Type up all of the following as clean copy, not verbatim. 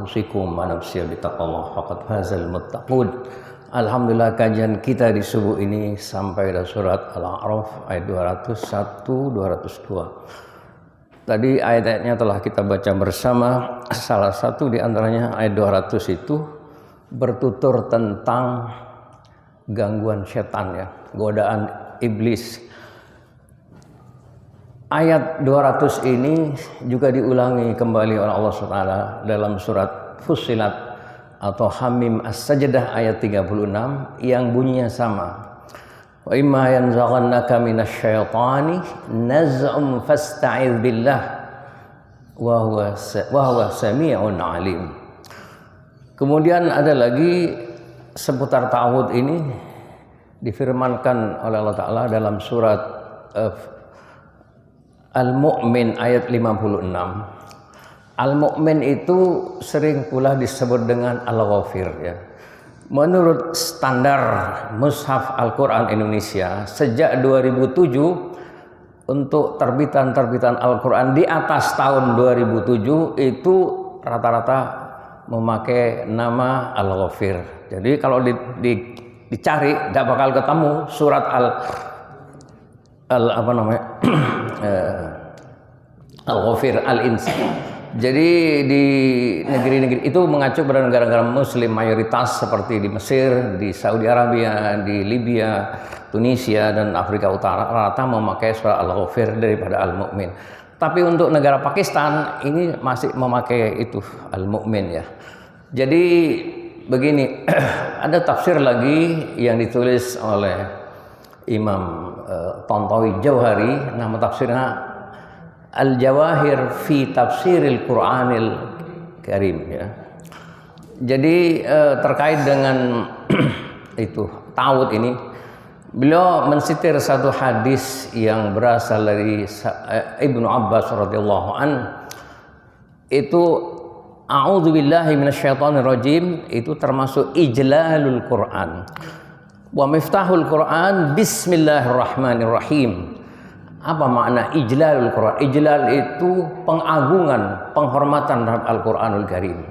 usikum wa nafsi bittaqwallah faqad fazal muttaqun. Alhamdulillah kajian kita di subuh ini sampai pada surat Al-A'raf ayat 201 202. Tadi ayat-ayatnya telah kita baca bersama. Salah satu di antaranya ayat 200 itu bertutur tentang gangguan setan ya, godaan iblis. Ayat 200 ini juga diulangi kembali oleh Allah SWT dalam surat Fussilat atau Hamim As-Sajdah ayat 36 yang bunyinya sama. Wa imma yanzaghannaka minasyaitani naz'um fasta'idz billah wa huwa sami'un 'alim. Kemudian ada lagi seputar ta'awudz ini difirmankan oleh Allah Ta'ala dalam surat Al-Mu'min ayat 56. Al-Mu'min itu sering pula disebut dengan Al-Ghafir ya. Menurut standar Mushaf Al-Quran Indonesia sejak 2007 untuk terbitan-terbitan Al-Quran di atas tahun 2007 itu rata-rata memakai nama Al-Ghafir. Jadi kalau dicari tidak bakal ketemu surat Al-Ghafir Al-Insa. Jadi di negeri-negeri itu mengacu pada negara-negara muslim mayoritas seperti di Mesir, di Saudi Arabia, di Libya, Tunisia dan Afrika Utara rata memakai surah Al-Ghafir daripada Al-Mu'min. Tapi untuk negara Pakistan ini masih memakai itu Al-Mu'min ya. Jadi begini, ada tafsir lagi yang ditulis oleh Imam Tantawi Jauhari, nama tafsirnya Al-Jawahir fi Tafsiril Qur'anil Karim ya. Jadi terkait dengan itu ta'awudz ini, beliau mensitir satu hadis yang berasal dari Ibnu Abbas radhiyallahu an. Itu a'udzubillahi minasyaitonir rajim, itu termasuk ijlalul Qur'an. Wa miftahul Quran bismillahirrahmanirrahim. Apa makna ijlalul Quran? Ijlal itu pengagungan, penghormatan terhadap Al-Quranul Karim.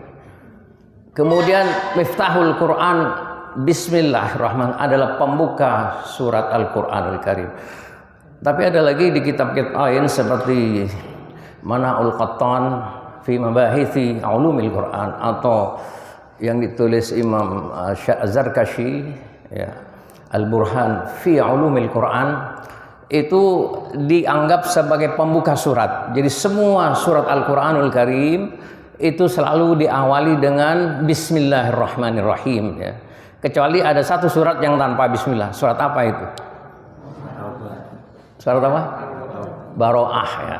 Kemudian miftahul Quran bismillahirrahmanirrahim adalah pembuka surat Al-Quranul Karim. Tapi ada lagi di kitab-kitab lain seperti Mana'ul Qattan fi Mabahithi Ulumil Quran atau yang ditulis Imam Zarkashi ya, Al-Burhan fi Ulumil Quran, itu dianggap sebagai pembuka surat. Jadi semua surat Al-Quranul Karim itu selalu diawali dengan Bismillahirrahmanirrahim ya. Kecuali ada satu surat yang tanpa Bismillah. Surat apa itu? Surat apa? Baro'ah ya.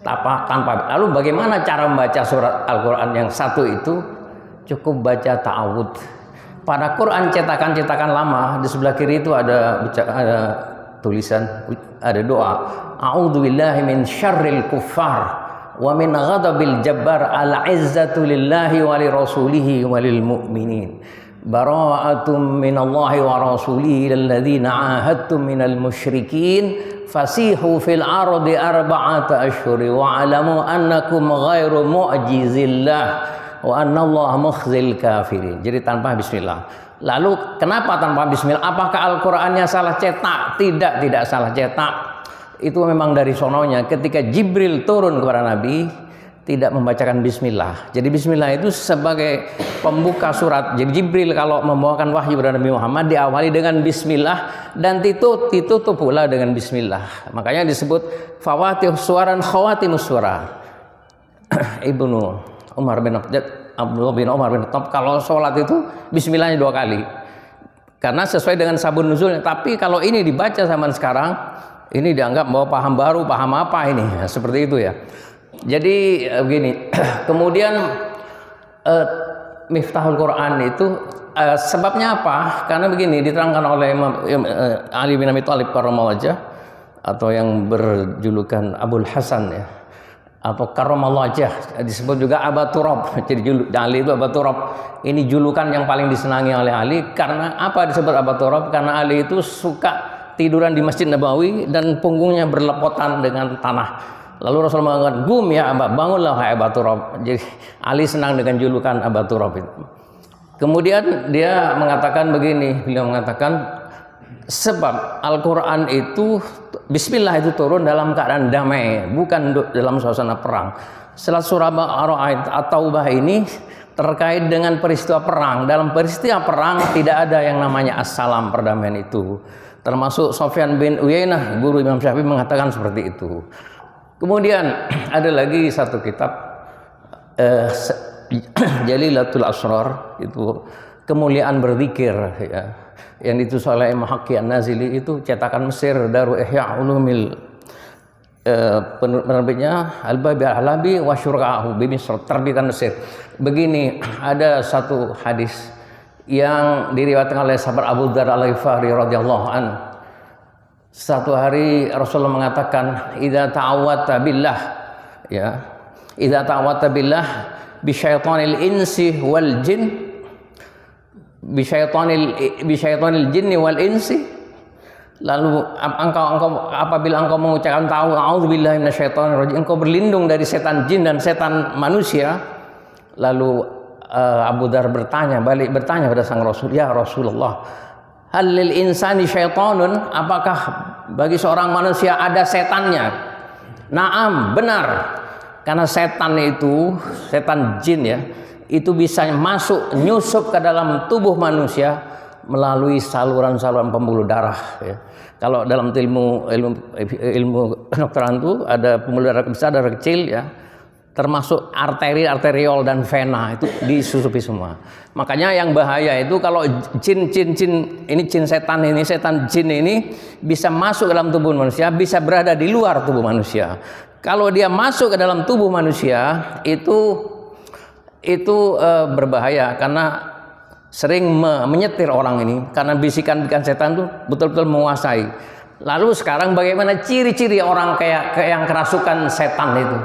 Tanpa. Lalu bagaimana cara membaca surat Al-Quran yang satu itu? Cukup baca ta'awudz. Pada Quran cetakan-cetakan lama di sebelah kiri itu ada tulisan, ada doa, a'udzubillahi min syarril kuffar wa min ghadabil jabbar al-izzatu lillahi wa li rasulihi wa lil mu'minin bara'atum minallahi wa rasulihi lilladzina 'ahadtum minal musyrikin fasihu fil ardi arba'ata ashhur wa 'alamu annakum ghairu mu'jizillah wa annallaha mukhzil kafirin. Jadi tanpa bismillah. Lalu kenapa tanpa bismillah? Apakah Al-Qur'annya salah cetak? Tidak salah cetak. Itu memang dari sononya ketika Jibril turun kepada Nabi tidak membacakan bismillah. Jadi bismillah itu sebagai pembuka surat. Jadi Jibril kalau membawakan wahyu kepada Nabi Muhammad diawali dengan bismillah dan ditutup pula dengan bismillah. Makanya disebut fawatihus suwaran khawatimus suwara. Ibnu Umar bin Abdullah bin Umar bin Khattab kalau sholat itu bismillahnya 2 kali karena sesuai dengan sabun nuzulnya. Tapi kalau ini dibaca zaman sekarang ini dianggap bahwa paham baru, paham apa ini ya, seperti itu ya. Jadi begini, kemudian miftahul Quran itu sebabnya apa? Karena begini diterangkan oleh Imam Ali bin Abi Thalib karramallahu wajhah atau yang berjulukan Abul Hasan ya, atau karramallahu wajhah, disebut juga Aba Turab. Jadi Ali itu Aba Turab. Ini julukan yang paling disenangi oleh Ali. Karena apa disebut Aba Turab? Karena Ali itu suka tiduran di Masjid Nabawi dan punggungnya berlepotan dengan tanah. Lalu Rasul mengatakan, "Gum ya Aba, bangunlah hai Aba Turab." Jadi Ali senang dengan julukan Aba Turab itu. Kemudian dia mengatakan begini, beliau mengatakan sebab Al-Qur'an itu bismillah itu turun dalam keadaan damai, bukan dalam suasana perang. Setelah surah At-Taubah ini terkait dengan peristiwa perang. Dalam peristiwa perang tidak ada yang namanya assalam, perdamaian itu. Termasuk Sufyan bin Uyainah, guru Imam Syafi'i, mengatakan seperti itu. Kemudian ada lagi satu kitab Jalilatul Asrar, itu kemuliaan berzikir ya, yang ditulis oleh Imam Haqqi An-Nazili, itu cetakan Mesir, Daru Ihya Ulumil, penerbitnya Al-Babi Al-Halabi wa Syura'ahu bi Misr, terbitan Mesir. Begini, ada satu hadis yang diriwayatkan oleh sahabat Abu Dzar Al-Ghifari radhiyallahu an. Satu hari Rasulullah mengatakan, "Idza ta'awwadta billah," ya, "idza ta'awwadta billah bi syaitanil insi wal jin, bi syaitanil jinni wal insi." Lalu apabila engkau mengucapkan a'udzubillahi minasyaitonir rajim, engkau berlindung dari setan jin dan setan manusia. Lalu Abu Dzar bertanya pada sang Rasul, "Ya Rasulullah, hal lil insani syaitanun?" Apakah bagi seorang manusia ada setannya? Naam, benar. Karena setan itu, setan jin ya, itu bisa masuk, nyusup ke dalam tubuh manusia melalui saluran-saluran pembuluh darah ya. Kalau dalam ilmu kedokteran itu ada pembuluh darah besar, darah kecil ya, termasuk arteri, arteriol dan vena, itu disusupi semua. Makanya yang bahaya itu kalau jin ini, jin setan ini, setan jin ini bisa masuk ke dalam tubuh manusia, bisa berada di luar tubuh manusia. Kalau dia masuk ke dalam tubuh manusia itu berbahaya, karena sering menyetir orang ini, karena bisikan-bisikan setan itu betul-betul menguasai. Lalu sekarang bagaimana ciri-ciri orang kayak yang kerasukan setan itu?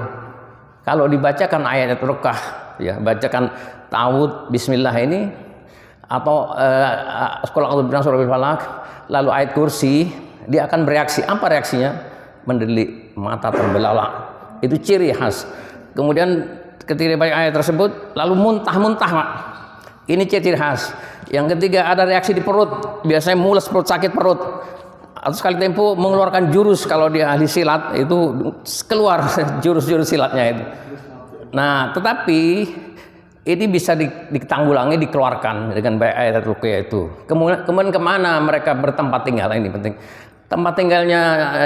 Kalau dibacakan ayat rukah ya, bacakan ta'awudz bismillah ini, atau qul a'udzu birabbil falaq, lalu ayat kursi, dia akan bereaksi. Apa reaksinya? Mendelik, mata terbelalak. Itu ciri khas. Kemudian ketika dibaca ayat tersebut lalu muntah-muntah, Pak. Ini ciri khas. Yang ketiga, ada reaksi di perut, biasanya mules perut, sakit perut. Atau sekali tempo mengeluarkan jurus, kalau dia ahli silat itu keluar jurus-jurus silatnya itu. Nah, tetapi ini bisa ditanggulangi, dikeluarkan dengan baik ayat ruqyah itu. Kemudian kemana mereka bertempat tinggal, ini penting. Tempat tinggalnya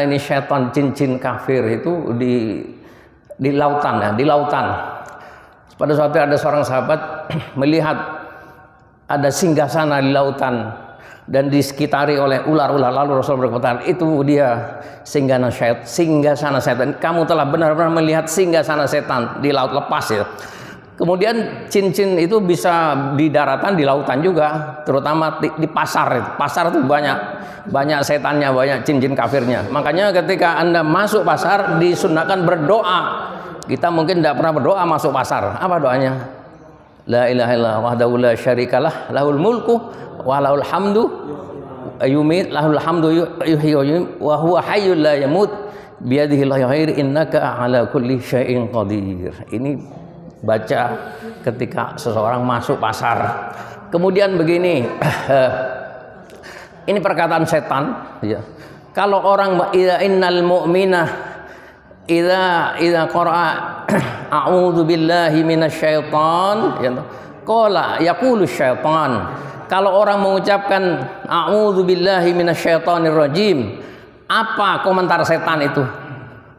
ini syaitan, jin-jin kafir itu di lautan ya, di lautan. Pada suatu ada seorang sahabat melihat ada singgasana di lautan dan disekitari oleh ular-ular. Lalu Rasul berkata, "Itu dia singgasana setan. Kamu telah benar-benar melihat singgasana setan di laut lepas ya." Kemudian jin-jin itu bisa di daratan, di lautan juga, terutama di pasar. Pasar itu banyak setannya, banyak jin-jin kafirnya. Makanya ketika Anda masuk pasar disunahkan berdoa. Kita mungkin tidak pernah berdoa masuk pasar. Apa doanya? La ilaha illallah wahdahu la syarikalah, lahul mulku wa lahul hamdu yumit, lahul hamdu yuhyi wa yumiit wa huwa hayyul la yamut biyadihil khair innaka ala kulli syai'in qadir. Ini baca ketika seseorang masuk pasar. Kemudian begini, ini perkataan setan ya. Kalau orang innal mu'mina idza qara'a a'udzu billahi minasyaiton ya, qala yaqulu syaitan. Kalau orang mengucapkan a'udzu billahi minasyaitonir rajim, apa komentar setan itu?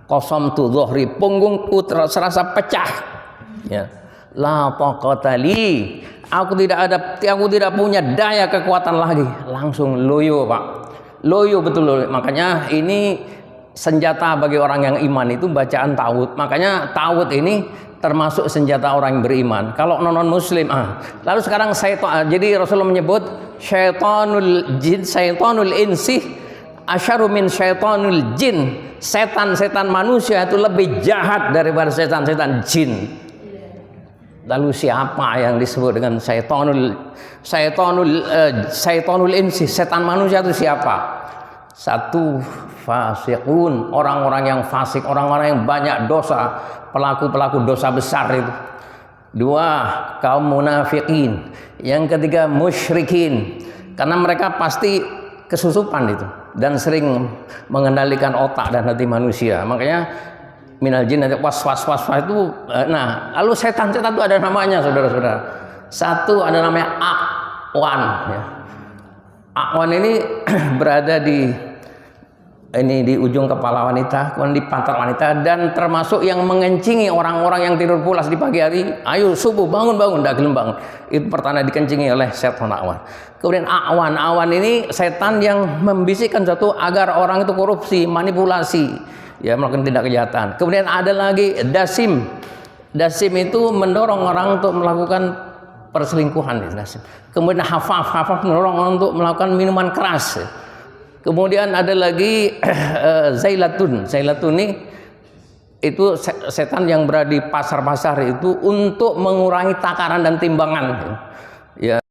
Qasamtu dhuhri, punggungku terasa pecah ya. La taqata li, aku tidak punya daya kekuatan lagi. Langsung loyo, Pak. Loyo betul loyo. Makanya ini senjata bagi orang yang iman itu bacaan ta'awudz. Makanya ta'awudz ini termasuk senjata orang yang beriman. Kalau non muslim, lalu sekarang jadi Rasulullah menyebut syaitanul jin, syaitanul insi asyaru min syaitanul jin. Setan-setan manusia itu lebih jahat daripada setan-setan jin. Lalu siapa yang disebut dengan syaitanul insi, setan manusia itu siapa? Satu, fasiqun, orang-orang yang fasik, orang-orang yang banyak dosa, pelaku-pelaku dosa besar itu. Dua, kaum munafikin. Yang ketiga, musyrikin, karena mereka pasti kesusupan itu dan sering mengendalikan otak dan hati manusia. Makanya minal jin was itu. Nah, lalu setan itu ada namanya, saudara-saudara. Satu ada namanya A'wan, ya. A'wan ini berada di ujung kepala wanita, kemudian di pantat wanita, dan termasuk yang mengencingi orang-orang yang tidur pulas di pagi hari. Ayo subuh bangun, tidak gelem bangun. Itu pertanda dikencingi oleh setan A'wan. Kemudian A'wan ini setan yang membisikkan satu agar orang itu korupsi, manipulasi, ya, melakukan tindak kejahatan. Kemudian ada lagi Dasim. Dasim itu mendorong orang untuk melakukan perselingkuhan. Dasim. Kemudian Hafaf mendorong orang untuk melakukan minuman keras. Kemudian ada lagi Zailatun. Zailatun ini itu setan yang berada di pasar-pasar itu untuk mengurangi takaran dan timbangan. Ya.